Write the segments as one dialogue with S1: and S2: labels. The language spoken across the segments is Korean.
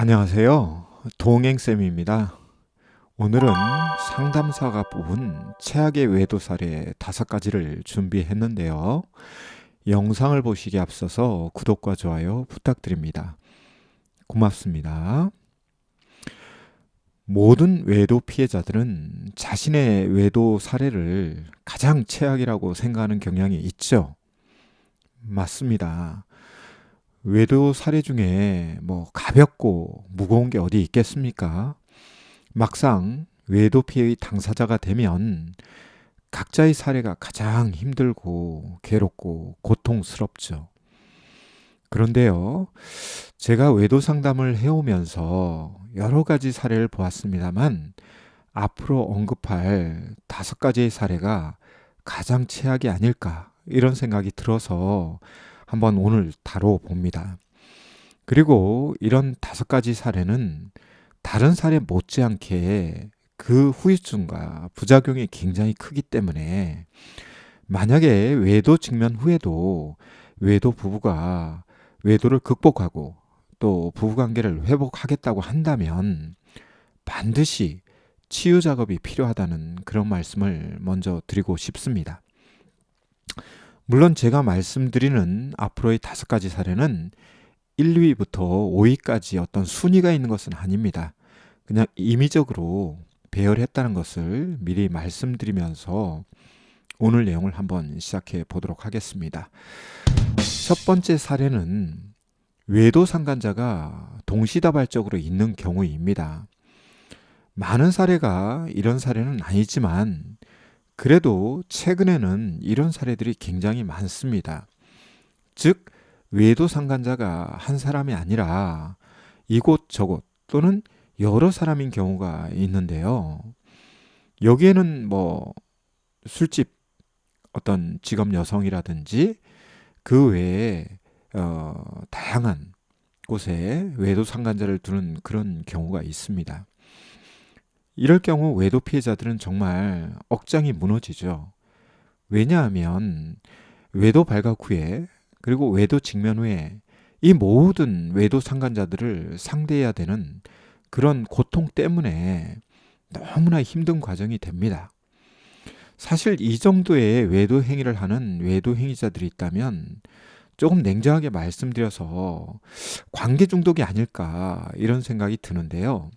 S1: 안녕하세요. 동행쌤입니다. 오늘은 상담사가 뽑은 최악의 외도 사례 5가지를 준비했는데요. 영상을 보시기 앞서서 구독과 좋아요 부탁드립니다. 고맙습니다. 모든 외도 피해자들은 자신의 외도 사례를 가장 최악이라고 생각하는 경향이 있죠. 맞습니다. 외도 사례 중에 가볍고 무거운 게 어디 있겠습니까? 막상 외도 피해의 당사자가 되면 각자의 사례가 가장 힘들고 괴롭고 고통스럽죠. 그런데요, 제가 외도 상담을 해오면서 여러 가지 사례를 보았습니다만 앞으로 언급할 5가지의 사례가 가장 최악이 아닐까 이런 생각이 들어서 한번 오늘 다뤄봅니다. 그리고 이런 5가지 사례는 다른 사례 못지않게 그 후유증과 부작용이 굉장히 크기 때문에 만약에 외도 직면 후에도 외도 부부가 외도를 극복하고 또 부부관계를 회복하겠다고 한다면 반드시 치유 작업이 필요하다는 그런 말씀을 먼저 드리고 싶습니다. 물론 제가 말씀드리는 앞으로의 5가지 사례는 1위부터 5위까지 어떤 순위가 있는 것은 아닙니다. 그냥 임의적으로 배열했다는 것을 미리 말씀드리면서 오늘 내용을 한번 시작해 보도록 하겠습니다. 첫 번째 사례는 외도 상간자가 동시다발적으로 있는 경우입니다. 많은 사례가 이런 사례는 아니지만 그래도 최근에는 이런 사례들이 굉장히 많습니다. 즉 외도 상간자가 한 사람이 아니라 이곳저곳 또는 여러 사람인 경우가 있는데요. 여기에는 술집 어떤 직업 여성이라든지 그 외에 다양한 곳에 외도 상간자를 두는 그런 경우가 있습니다. 이럴 경우 외도 피해자들은 정말 억장이 무너지죠. 왜냐하면 외도 발각 후에 그리고 외도 직면 후에 이 모든 외도 상간자들을 상대해야 되는 그런 고통 때문에 너무나 힘든 과정이 됩니다. 사실 이 정도의 외도 행위를 하는 외도 행위자들이 있다면 조금 냉정하게 말씀드려서 관계 중독이 아닐까 이런 생각이 드는데요.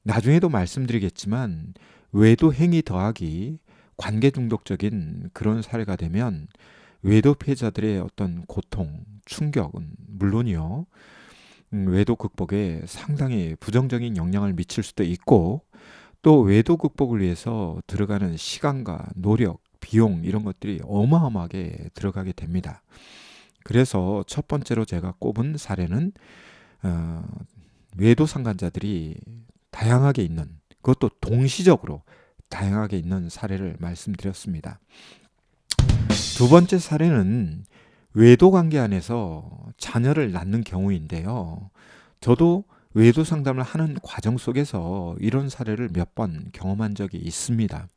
S1: 나중에도 말씀드리겠지만 외도 행위 더하기 관계 중독적인 그런 사례가 되면 외도 피해자들의 어떤 고통, 충격은 물론이요. 외도 극복에 상당히 부정적인 영향을 미칠 수도 있고 또 외도 극복을 위해서 들어가는 시간과 노력, 비용 이런 것들이 어마어마하게 들어가게 됩니다. 그래서 첫 번째로 제가 꼽은 사례는 어, 외도 상간자들이 다양하게 있는 그것도 동시적으로 다양하게 있는 사례를 말씀드렸습니다. 두 번째 사례는 외도 관계 안에서 자녀를 낳는 경우인데요. 저도 외도 상담을 하는 과정 속에서 이런 사례를 몇 번 경험한 적이 있습니다.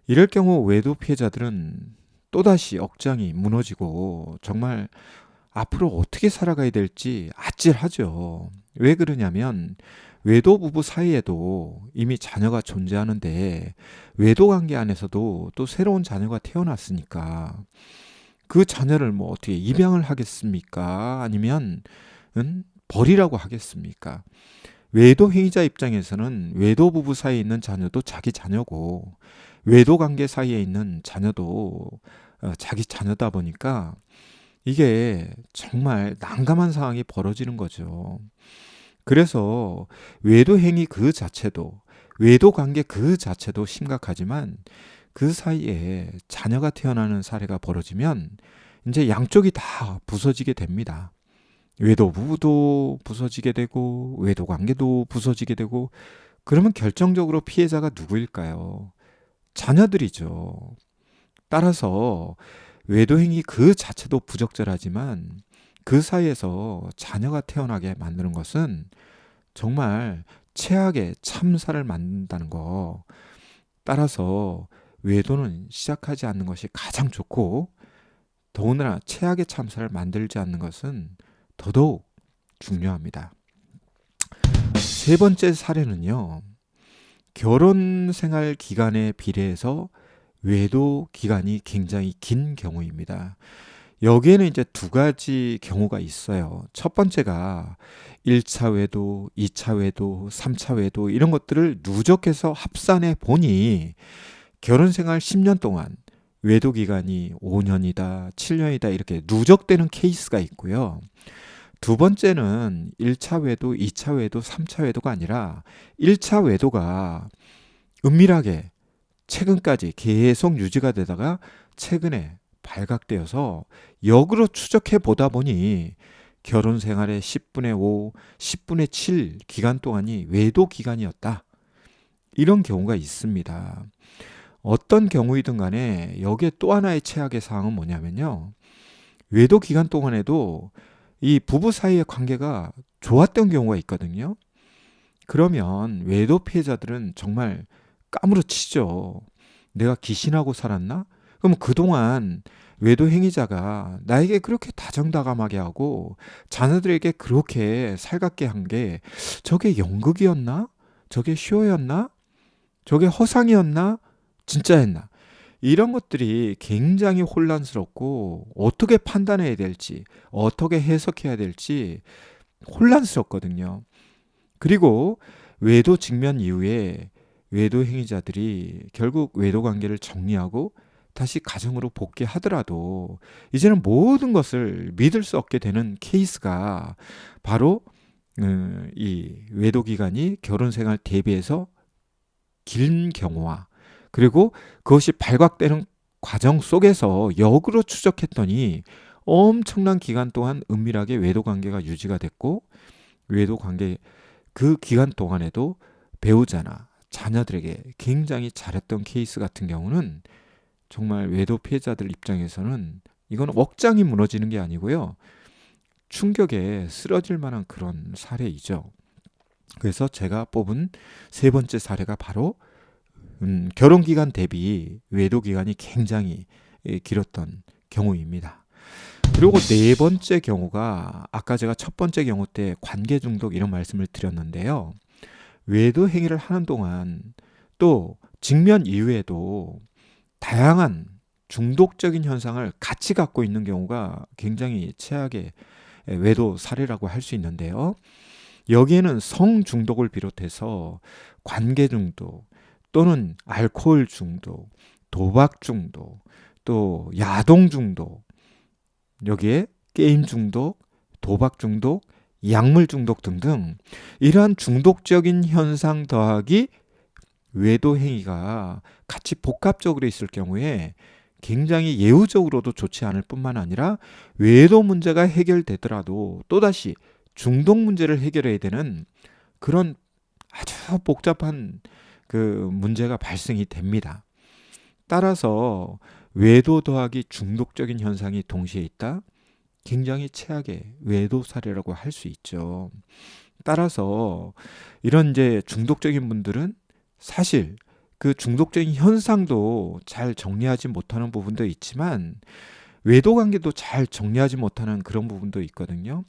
S1: 이럴 경우 외도 피해자들은 또다시 억장이 무너지고 정말 앞으로 어떻게 살아가야 될지 아찔하죠. 왜 그러냐면 외도 부부 사이에도 이미 자녀가 존재하는데 외도 관계 안에서도 또 새로운 자녀가 태어났으니까 그 자녀를 어떻게 입양을 하겠습니까? 아니면 버리라고 하겠습니까? 외도 행위자 입장에서는 외도 부부 사이에 있는 자녀도 자기 자녀고 외도 관계 사이에 있는 자녀도 자기 자녀다 보니까 이게 정말 난감한 상황이 벌어지는 거죠. 그래서 외도 행위 그 자체도 외도 관계 그 자체도 심각하지만 그 사이에 자녀가 태어나는 사례가 벌어지면 이제 양쪽이 다 부서지게 됩니다. 외도 부부도 부서지게 되고 외도 관계도 부서지게 되고 그러면 결정적으로 피해자가 누구일까요? 자녀들이죠. 따라서 외도 행위 그 자체도 부적절하지만 그 사이에서 자녀가 태어나게 만드는 것은 정말 최악의 참사를 만든다는 거. 따라서 외도는 시작하지 않는 것이 가장 좋고 더군다나 최악의 참사를 만들지 않는 것은 더더욱 중요합니다. 세 번째 사례는요. 결혼 생활 기간에 비례해서 외도 기간이 굉장히 긴 경우입니다. 여기에는 이제 두 가지 경우가 있어요. 첫 번째가 1차 외도, 2차 외도, 3차 외도 이런 것들을 누적해서 합산해 보니 결혼 생활 10년 동안 외도 기간이 5년이다, 7년이다 이렇게 누적되는 케이스가 있고요. 두 번째는 1차 외도, 2차 외도, 3차 외도가 아니라 1차 외도가 은밀하게 최근까지 계속 유지가 되다가 최근에 발각되어서 역으로 추적해 보다 보니 결혼 생활의 10분의 5, 10분의 7 기간 동안이 외도 기간이었다. 이런 경우가 있습니다. 어떤 경우이든 간에 여기에 또 하나의 최악의 사항은 뭐냐면요. 외도 기간 동안에도 이 부부 사이의 관계가 좋았던 경우가 있거든요. 그러면 외도 피해자들은 정말 까무러치죠. 내가 기신하고 살았나? 그럼 그동안 외도 행위자가 나에게 그렇게 다정다감하게 하고 자녀들에게 그렇게 살갑게 한 게 저게 연극이었나? 저게 쇼였나? 저게 허상이었나? 진짜였나? 이런 것들이 굉장히 혼란스럽고 어떻게 판단해야 될지, 어떻게 해석해야 될지 혼란스럽거든요. 그리고 외도 직면 이후에 외도 행위자들이 결국 외도 관계를 정리하고 다시 가정으로 복귀하더라도 이제는 모든 것을 믿을 수 없게 되는 케이스가 바로 이 외도 기간이 결혼 생활 대비해서 긴 경우와 그리고 그것이 발각되는 과정 속에서 역으로 추적했더니 엄청난 기간 동안 은밀하게 외도 관계가 유지가 됐고 외도 관계 그 기간 동안에도 배우자나 자녀들에게 굉장히 잘했던 케이스 같은 경우는 정말 외도 피해자들 입장에서는 이건 억장이 무너지는 게 아니고요. 충격에 쓰러질 만한 그런 사례이죠. 그래서 제가 뽑은 세 번째 사례가 바로 결혼 기간 대비 외도 기간이 굉장히 길었던 경우입니다. 그리고 네 번째 경우가 아까 제가 첫 번째 경우 때 관계 중독 이런 말씀을 드렸는데요. 외도 행위를 하는 동안 또 직면 이후에도 다양한 중독적인 현상을 같이 갖고 있는 경우가 굉장히 최악의 외도 사례라고 할 수 있는데요. 여기에는 성 중독을 비롯해서 관계 중독 또는 알코올 중독, 도박 중독, 또 야동 중독, 여기에 게임 중독, 도박 중독, 약물 중독 등등 이러한 중독적인 현상 더하기 외도 행위가 같이 복합적으로 있을 경우에 굉장히 예후적으로도 좋지 않을 뿐만 아니라 외도 문제가 해결되더라도 또다시 중독 문제를 해결해야 되는 그런 아주 복잡한 그 문제가 발생이 됩니다. 따라서 외도 더하기 중독적인 현상이 동시에 있다. 굉장히 최악의 외도 사례라고 할 수 있죠. 따라서 이런 이제 중독적인 분들은 사실 그 중독적인 현상도 잘 정리하지 못하는 부분도 있지만 외도 관계도 잘 정리하지 못하는 그런 부분도 있거든요.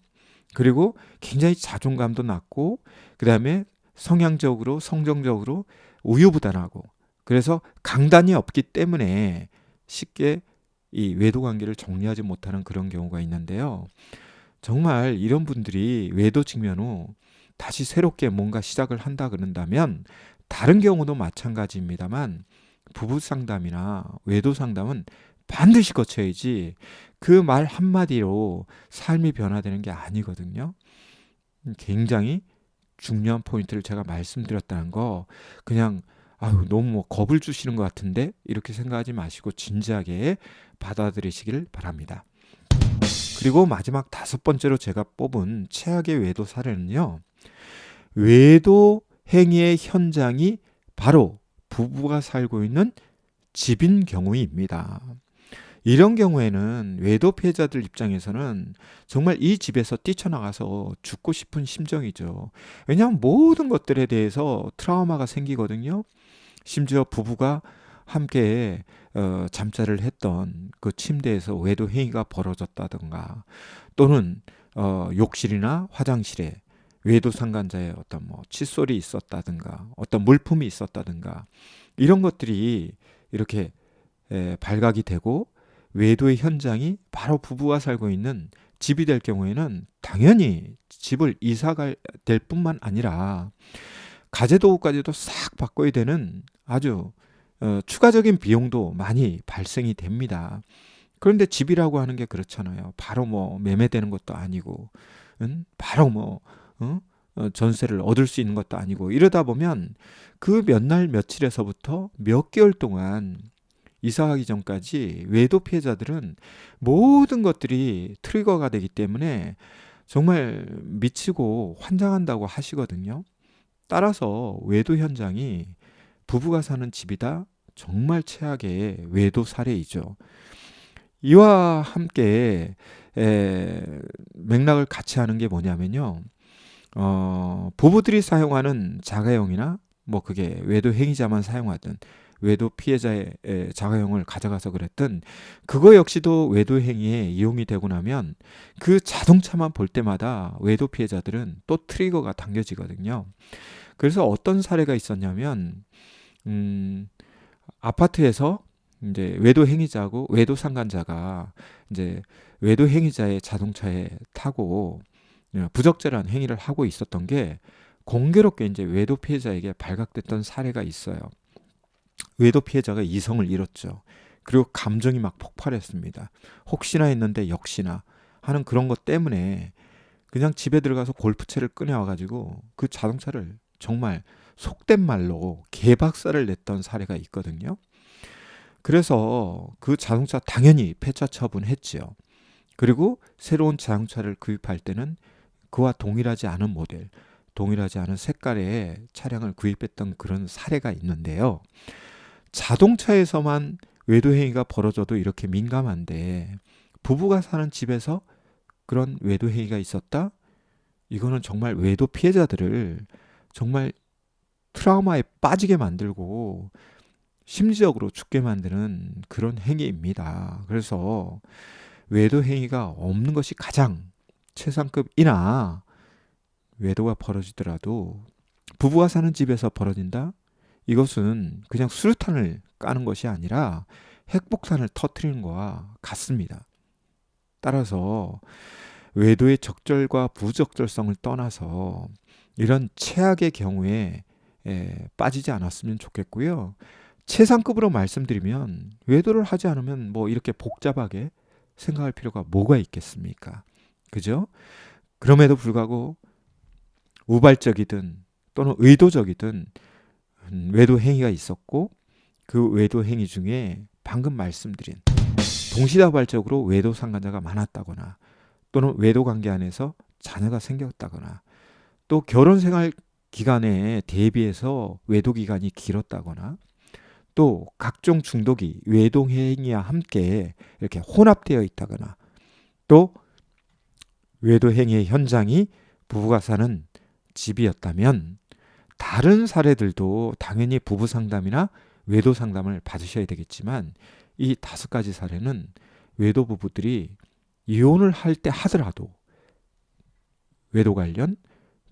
S1: 그리고 굉장히 자존감도 낮고 그다음에 성향적으로 성정적으로 우유부단하고 그래서 강단이 없기 때문에 쉽게 이 외도 관계를 정리하지 못하는 그런 경우가 있는데요. 정말 이런 분들이 외도 직면 후 다시 새롭게 뭔가 시작을 한다 그런다면 다른 경우도 마찬가지입니다만 부부 상담이나 외도 상담은 반드시 거쳐야지 그 말 한마디로 삶이 변화되는 게 아니거든요. 굉장히 중요한 포인트를 제가 말씀드렸다는 거 그냥 아유 너무 뭐 겁을 주시는 것 같은데 이렇게 생각하지 마시고 진지하게 받아들이시길 바랍니다. 그리고 마지막 다섯 번째로 제가 뽑은 최악의 외도 사례는요. 외도 행위의 현장이 바로 부부가 살고 있는 집인 경우입니다. 이런 경우에는 외도 피해자들 입장에서는 정말 이 집에서 뛰쳐나가서 죽고 싶은 심정이죠. 왜냐하면 모든 것들에 대해서 트라우마가 생기거든요. 심지어 부부가 함께 잠자를 했던 그 침대에서 외도 행위가 벌어졌다든가 또는 욕실이나 화장실에 외도 상간자의 어떤 뭐 칫솔이 있었다든가 어떤 물품이 있었다든가 이런 것들이 이렇게 발각이 되고 외도의 현장이 바로 부부가 살고 있는 집이 될 경우에는 당연히 집을 이사가 될 뿐만 아니라 가재도구까지도 싹 바꿔야 되는 아주 추가적인 비용도 많이 발생이 됩니다. 그런데 집이라고 하는 게 그렇잖아요. 바로 뭐 매매되는 것도 아니고, 바로 뭐 전세를 얻을 수 있는 것도 아니고 이러다 보면 그 몇 날 며칠에서부터 몇 개월 동안 이사하기 전까지 외도 피해자들은 모든 것들이 트리거가 되기 때문에 정말 미치고 환장한다고 하시거든요. 따라서 외도 현장이 부부가 사는 집이다. 정말 최악의 외도 사례이죠. 이와 함께 맥락을 같이 하는 게 뭐냐면요. 부부들이 사용하는 자가용이나 뭐 그게 외도 행위자만 사용하든 외도 피해자의 자가용을 가져가서 그랬든 그거 역시도 외도 행위에 이용이 되고 나면 그 자동차만 볼 때마다 외도 피해자들은 또 트리거가 당겨지거든요. 그래서 어떤 사례가 있었냐면 아파트에서 이제 외도 행위자고 외도 상간자가 이제 외도 행위자의 자동차에 타고 부적절한 행위를 하고 있었던 게 공교롭게 이제 외도 피해자에게 발각됐던 사례가 있어요. 외도 피해자가 이성을 잃었죠. 그리고 감정이 막 폭발했습니다. 혹시나 했는데 역시나 하는 그런 것 때문에 그냥 집에 들어가서 골프채를 꺼내와가지고 그 자동차를 정말 속된 말로 개박살을 냈던 사례가 있거든요. 그래서 그 자동차 당연히 폐차 처분했지요. 그리고 새로운 자동차를 구입할 때는 그와 동일하지 않은 모델, 동일하지 않은 색깔의 차량을 구입했던 그런 사례가 있는데요. 자동차에서만 외도행위가 벌어져도 이렇게 민감한데 부부가 사는 집에서 그런 외도행위가 있었다? 이거는 정말 외도 피해자들을 정말 트라우마에 빠지게 만들고 심리적으로 죽게 만드는 그런 행위입니다. 그래서 외도 행위가 없는 것이 가장 최상급이나 외도가 벌어지더라도 부부가 사는 집에서 벌어진다? 이것은 그냥 수류탄을 까는 것이 아니라 핵폭탄을 터뜨리는 것과 같습니다. 따라서 외도의 적절과 부적절성을 떠나서 이런 최악의 경우에 빠지지 않았으면 좋겠고요. 최상급으로 말씀드리면 외도를 하지 않으면 뭐 이렇게 복잡하게 생각할 필요가 뭐가 있겠습니까? 그죠? 그럼에도 불구하고 우발적이든 또는 의도적이든 외도 행위가 있었고 그 외도 행위 중에 방금 말씀드린 동시다발적으로 외도 상간자가 많았다거나 또는 외도 관계 안에서 자녀가 생겼다거나 또 결혼 생활 기간에 대비해서 외도 기간이 길었다거나 또 각종 중독이 외도 행위와 함께 이렇게 혼합되어 있다거나 또 외도 행위의 현장이 부부가 사는 집이었다면 다른 사례들도 당연히 부부 상담이나 외도 상담을 받으셔야 되겠지만 이 5가지 사례는 외도 부부들이 이혼을 할 때 하더라도 외도 관련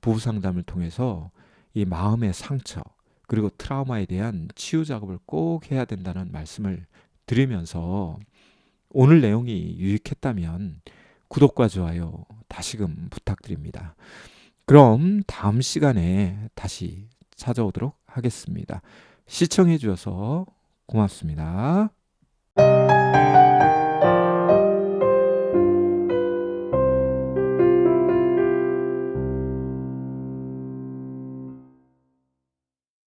S1: 부부 상담을 통해서 이 마음의 상처 그리고 트라우마에 대한 치유 작업을 꼭 해야 된다는 말씀을 드리면서 오늘 내용이 유익했다면 구독과 좋아요 다시금 부탁드립니다. 그럼 다음 시간에 다시 찾아오도록 하겠습니다. 시청해 주셔서 고맙습니다.